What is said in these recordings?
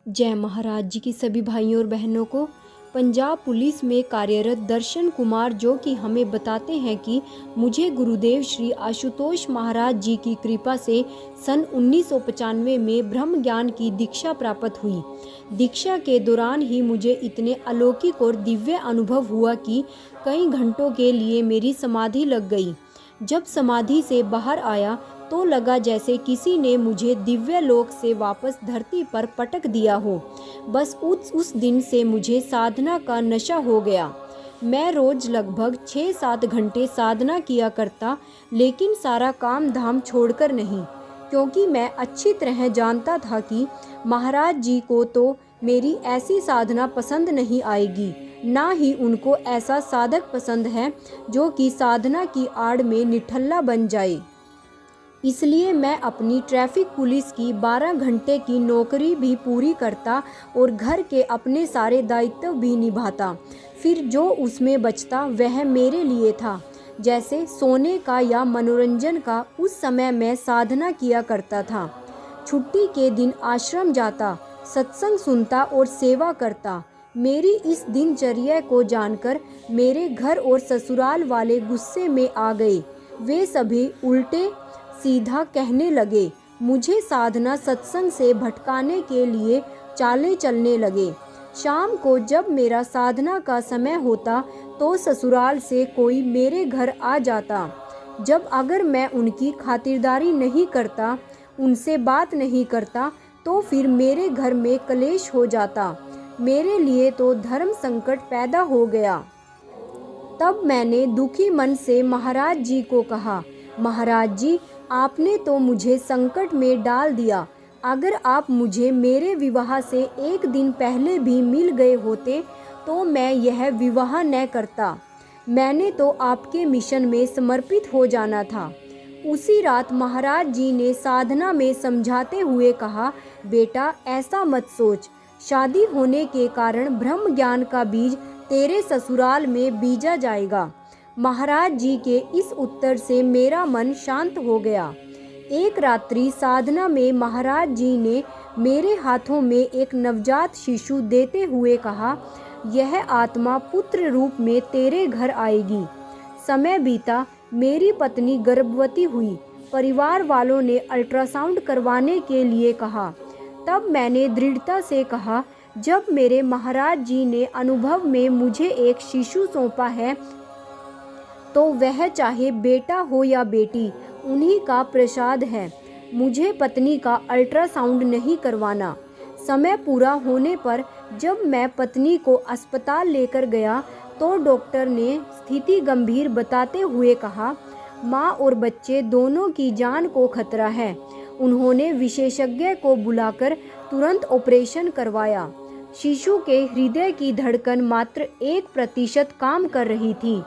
जय महाराज जी की सभी भाइयों और बहनों को। पंजाब पुलिस में कार्यरत दर्शन कुमार जो कि हमें बताते हैं कि मुझे गुरुदेव श्री आशुतोष महाराज जी की कृपा से सन 1995 में ब्रह्म ज्ञान की दीक्षा प्राप्त हुई। दीक्षा के दौरान ही मुझे इतने अलौकिक और दिव्य अनुभव हुआ कि कई घंटों के लिए मेरी समाधि लग गई। जब समाधि से बाहर आया तो लगा जैसे किसी ने मुझे दिव्य लोक से वापस धरती पर पटक दिया हो। बस उस दिन से मुझे साधना का नशा हो गया। मैं रोज लगभग 6-7 घंटे साधना किया करता, लेकिन सारा काम धाम छोड़कर नहीं, क्योंकि मैं अच्छी तरह जानता था कि महाराज जी को तो मेरी ऐसी साधना पसंद नहीं आएगी, ना ही उनको ऐसा साधक पसंद है जो कि साधना की आड़ में निठल्ला बन जाए। इसलिए मैं अपनी ट्रैफिक पुलिस की 12 घंटे की नौकरी भी पूरी करता और घर के अपने सारे दायित्व भी निभाता। फिर जो उसमें बचता वह मेरे लिए था, जैसे सोने का या मनोरंजन का। उस समय मैं साधना किया करता था। छुट्टी के दिन आश्रम जाता, सत्संग सुनता और सेवा करता। मेरी इस दिनचर्या को जानकर मेरे घर और ससुराल वाले गुस्से में आ गए। वे सभी उल्टे सीधा कहने लगे, मुझे साधना सत्संग से भटकाने के लिए चालें चलने लगे। शाम को जब मेरा साधना का समय होता तो ससुराल से कोई मेरे घर आ जाता। जब अगर मैं उनकी खातिरदारी नहीं करता, उनसे बात नहीं करता, तो फिर मेरे घर में कलेश हो जाता। मेरे लिए तो धर्म संकट पैदा हो गया। तब मैंने दुखी मन से महाराज जी को कहा, महाराज जी, आपने तो मुझे संकट में डाल दिया। अगर आप मुझे मेरे विवाह से एक दिन पहले भी मिल गए होते तो मैं यह विवाह न करता। मैंने तो आपके मिशन में समर्पित हो जाना था। उसी रात महाराज जी ने साधना में समझाते हुए कहा, बेटा ऐसा मत सोच। शादी होने के कारण ब्रह्म ज्ञान का बीज तेरे ससुराल में बीजा जाएगा। महाराज जी के इस उत्तर से मेरा मन शांत हो गया। एक रात्रि साधना में महाराज जी ने मेरे हाथों में एक नवजात शिशु देते हुए कहा, यह आत्मा पुत्र रूप में तेरे घर आएगी। समय बीता, मेरी पत्नी गर्भवती हुई। परिवार वालों ने अल्ट्रासाउंड करवाने के लिए कहा। तब मैंने दृढ़ता से कहा, जब मेरे महाराज जी ने अनुभव में मुझे एक शिशु सौंपा है तो वह चाहे बेटा हो या बेटी, उन्हीं का प्रसाद है। मुझे पत्नी का अल्ट्रासाउंड नहीं करवाना। समय पूरा होने पर जब मैं पत्नी को अस्पताल लेकर गया तो डॉक्टर ने स्थिति गंभीर बताते हुए कहा, माँ और बच्चे दोनों की जान को खतरा है। उन्होंने विशेषज्ञ को बुलाकर तुरंत ऑपरेशन करवाया। शिशु के हृदय की धड़कन मात्र 1% काम कर रही थी।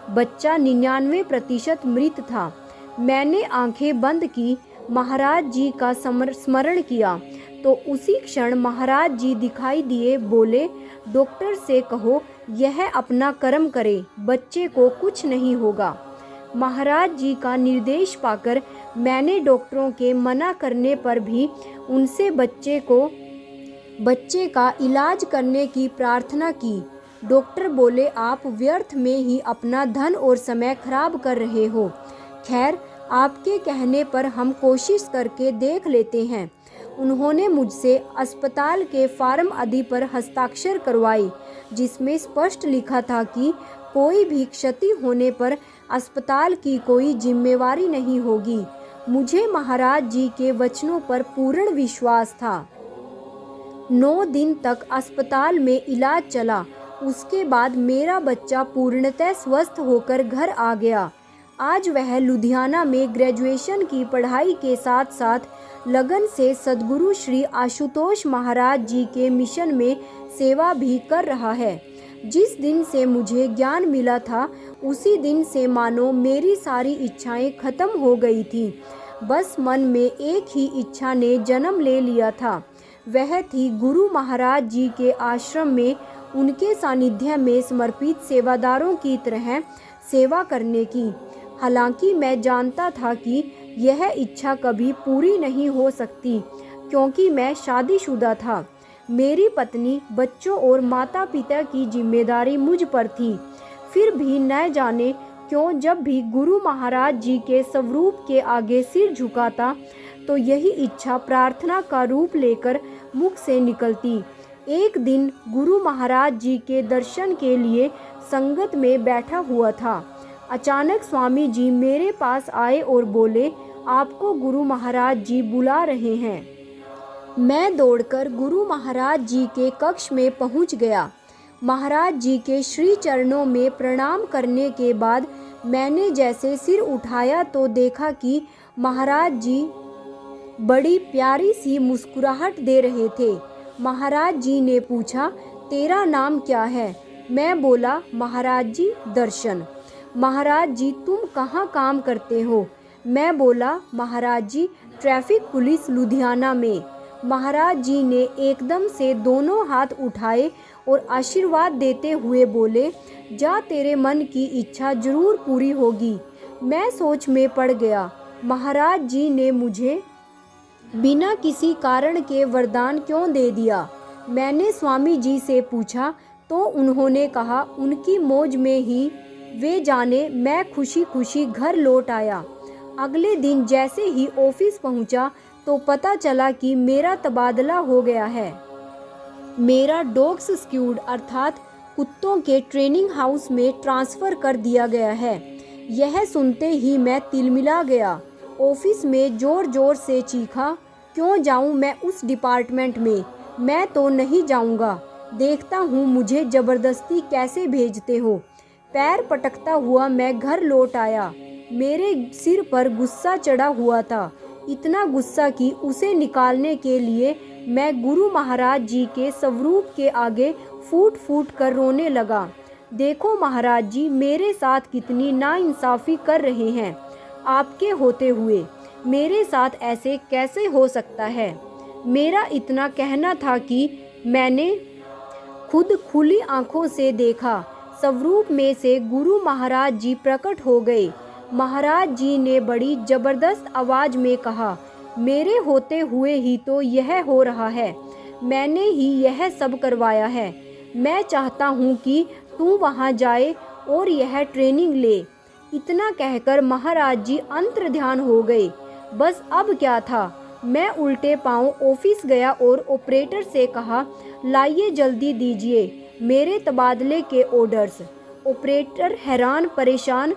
बच्चा 99% मृत था। मैंने आंखें बंद की, महाराज जी का स्मरण किया तो उसी क्षण महाराज जी दिखाई दिए। बोले, डॉक्टर से कहो यह अपना कर्म करे, बच्चे को कुछ नहीं होगा। महाराज जी का निर्देश पाकर मैंने डॉक्टरों के मना करने पर भी उनसे बच्चे का इलाज करने की प्रार्थना की। डॉक्टर बोले, आप व्यर्थ में ही अपना धन और समय खराब कर रहे हो। खैर, आपके कहने पर हम कोशिश करके देख लेते हैं। उन्होंने मुझसे अस्पताल के फार्म आदि पर हस्ताक्षर करवाए, जिसमें स्पष्ट लिखा था कि कोई भी क्षति होने पर अस्पताल की कोई जिम्मेवारी नहीं होगी। मुझे महाराज जी के वचनों पर पूर्ण विश्वास था। 9 दिन तक अस्पताल में इलाज चला। उसके बाद मेरा बच्चा पूर्णतः स्वस्थ होकर घर आ गया। आज वह लुधियाना में ग्रेजुएशन की पढ़ाई के साथ साथ लगन से सद्गुरु श्री आशुतोष महाराज जी के मिशन में सेवा भी कर रहा है। जिस दिन से मुझे ज्ञान मिला था, उसी दिन से मानो मेरी सारी इच्छाएं खत्म हो गई थी। बस मन में एक ही इच्छा ने जन्म ले लिया था। वह थी गुरु महाराज जी के आश्रम में उनके सानिध्य में समर्पित सेवादारों की तरह सेवा करने की। हालांकि मैं जानता था कि यह इच्छा कभी पूरी नहीं हो सकती, क्योंकि मैं शादीशुदा था। मेरी पत्नी, बच्चों और माता पिता की जिम्मेदारी मुझ पर थी। फिर भी न जाने क्यों जब भी गुरु महाराज जी के स्वरूप के आगे सिर झुकाता तो यही इच्छा प्रार्थना का रूप लेकर मुख से निकलती। एक दिन गुरु महाराज जी के दर्शन के लिए संगत में बैठा हुआ था। अचानक स्वामी जी मेरे पास आए और बोले, आपको गुरु महाराज जी बुला रहे हैं। मैं दौड़कर गुरु महाराज जी के कक्ष में पहुंच गया। महाराज जी के श्री चरणों में प्रणाम करने के बाद मैंने जैसे सिर उठाया तो देखा कि महाराज जी बड़ी प्यारी सी मुस्कुराहट दे रहे थे। महाराज जी ने पूछा, तेरा नाम क्या है? मैं बोला, महाराज जी दर्शन। महाराज जी, तुम कहाँ काम करते हो? मैं बोला, महाराज जी ट्रैफिक पुलिस लुधियाना में। महाराज जी ने एकदम से दोनों हाथ उठाए और आशीर्वाद देते हुए बोले, जा, तेरे मन की इच्छा जरूर पूरी होगी। मैं सोच में पड़ गया। महाराज जी ने मुझे बिना किसी कारण के वरदान क्यों दे दिया? मैंने स्वामी जी से पूछा तो उन्होंने कहा, उनकी मौज में ही वे जाने। मैं खुशी खुशी घर लौट आया। अगले दिन जैसे ही ऑफिस पहुंचा तो पता चला कि मेरा तबादला हो गया है। मेरा डॉग्स स्क्वाड अर्थात कुत्तों के ट्रेनिंग हाउस में ट्रांसफ़र कर दिया गया है। यह सुनते ही मैं तिलमिला गया। ऑफिस में ज़ोर ज़ोर से चीखा, क्यों जाऊं मैं उस डिपार्टमेंट में? मैं तो नहीं जाऊंगा। देखता हूं मुझे ज़बरदस्ती कैसे भेजते हो। पैर पटकता हुआ मैं घर लौट आया। मेरे सिर पर गुस्सा चढ़ा हुआ था, इतना गुस्सा कि उसे निकालने के लिए मैं गुरु महाराज जी के स्वरूप के आगे फूट फूट कर रोने लगा। देखो महाराज जी मेरे साथ कितनी नाइंसाफ़ी कर रहे हैं। आपके होते हुए मेरे साथ ऐसे कैसे हो सकता है? मेरा इतना कहना था कि मैंने खुद खुली आंखों से देखा। स्वरूप में से गुरु महाराज जी प्रकट हो गए। महाराज जी ने बड़ी जबरदस्त आवाज़ में कहा, मेरे होते हुए ही तो यह हो रहा है। मैंने ही यह सब करवाया है। मैं चाहता हूँ कि तू वहाँ जाए और यह ट्रेनिंग ले। इतना कहकर महाराज जी अंतर्ध्यान हो गए। बस अब क्या था? मैं उल्टे पांव ऑफिस गया और ऑपरेटर से कहा, लाइए जल्दी दीजिए मेरे तबादले के ऑर्डर्स। ऑपरेटर हैरान परेशान,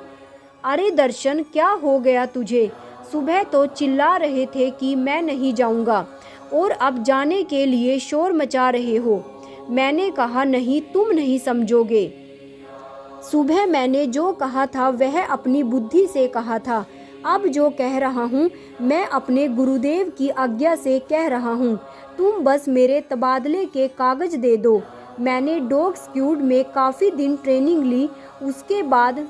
अरे दर्शन क्या हो गया तुझे? सुबह तो चिल्ला रहे थे कि मैं नहीं जाऊंगा और अब जाने के लिए शोर मचा रहे हो। मैंने कहा, नहीं, तुम नहीं समझोगे। सुबह मैंने जो कहा था वह अपनी बुद्धि से कहा था। अब जो कह रहा हूँ मैं अपने गुरुदेव की आज्ञा से कह रहा हूँ। तुम बस मेरे तबादले के कागज दे दो। मैंने डॉग स्क्वाड में काफ़ी दिन ट्रेनिंग ली। उसके बाद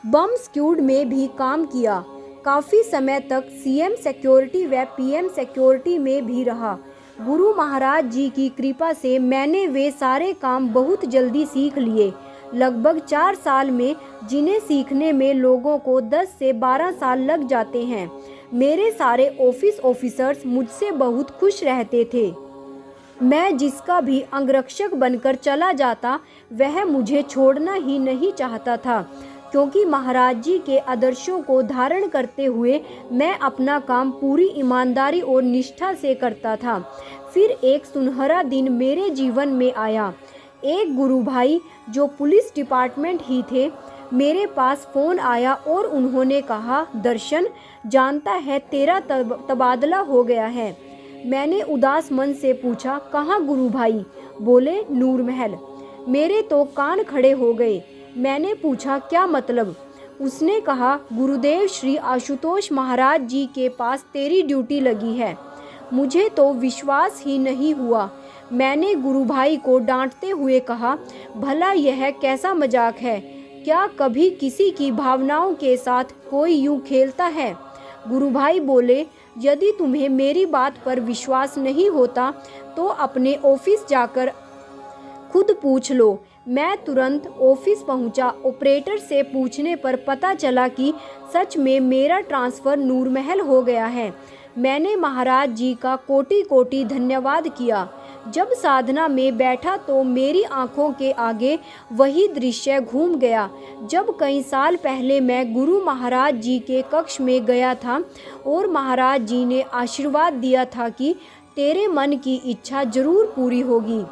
बम स्क्वाड में भी काम किया। काफ़ी समय तक सीएम सिक्योरिटी व पीएम सिक्योरिटी में भी रहा। गुरु महाराज जी की कृपा से मैंने वे सारे काम बहुत जल्दी सीख लिए। लगभग 4 साल में, जिन्हें सीखने में लोगों को 10 से 12 साल लग जाते हैं। मेरे सारे ऑफिस ऑफिसर्स मुझसे बहुत खुश रहते थे। मैं जिसका भी अंगरक्षक बनकर चला जाता वह मुझे छोड़ना ही नहीं चाहता था, क्योंकि महाराज जी के आदर्शों को धारण करते हुए मैं अपना काम पूरी ईमानदारी और निष्ठा से करता था। फिर एक सुनहरा दिन मेरे जीवन में आया। एक गुरु भाई जो पुलिस डिपार्टमेंट ही थे, मेरे पास फ़ोन आया और उन्होंने कहा, दर्शन जानता है तेरा तबादला हो गया है। मैंने उदास मन से पूछा, कहाँ गुरु भाई? बोले, नूर महल। मेरे तो कान खड़े हो गए। मैंने पूछा, क्या मतलब? उसने कहा, गुरुदेव श्री आशुतोष महाराज जी के पास तेरी ड्यूटी लगी है। मुझे तो विश्वास ही नहीं हुआ। मैंने गुरु भाई को डांटते हुए कहा, भला यह कैसा मजाक है? क्या कभी किसी की भावनाओं के साथ कोई यूं खेलता है? गुरु भाई बोले, यदि तुम्हें मेरी बात पर विश्वास नहीं होता तो अपने ऑफिस जाकर खुद पूछ लो। मैं तुरंत ऑफिस पहुंचा। ऑपरेटर से पूछने पर पता चला कि सच में मेरा ट्रांसफ़र नूर महल हो गया है। मैंने महाराज जी का कोटि कोटि धन्यवाद किया। जब साधना में बैठा तो मेरी आंखों के आगे वही दृश्य घूम गया। जब कई साल पहले मैं गुरु महाराज जी के कक्ष में गया था और महाराज जी ने आशीर्वाद दिया था कि तेरे मन की इच्छा जरूर पूरी होगी।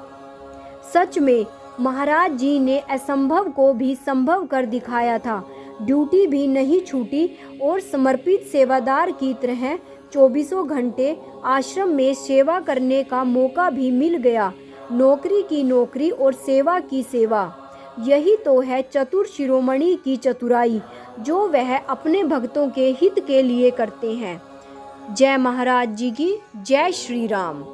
सच में महाराज जी ने असंभव को भी संभव कर दिखाया था। ड्यूटी भी नहीं छूटी और समर्पित सेवादार की तरह 24 घंटे आश्रम में सेवा करने का मौका भी मिल गया। नौकरी की नौकरी और सेवा की सेवा, यही तो है चतुर शिरोमणि की चतुराई, जो वह अपने भक्तों के हित के लिए करते हैं। जय महाराज जी की, जय श्री राम।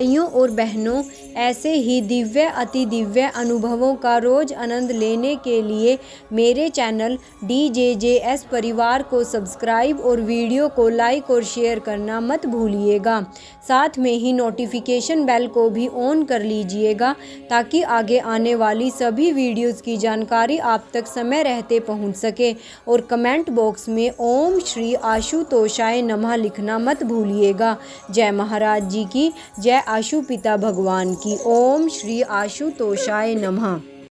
भाइयों और बहनों, ऐसे ही दिव्य अति दिव्य अनुभवों का रोज आनंद लेने के लिए मेरे चैनल DJJS परिवार को सब्सक्राइब और वीडियो को लाइक और शेयर करना मत भूलिएगा। साथ में ही नोटिफिकेशन बेल को भी ऑन कर लीजिएगा ताकि आगे आने वाली सभी वीडियोस की जानकारी आप तक समय रहते पहुंच सके। और कमेंट बॉक्स में ओम श्री आशुतोषाय नमः लिखना मत भूलिएगा। जय महाराज जी की, जय आशु पिता भगवान की। ओम श्री आशुतोषाय नमः।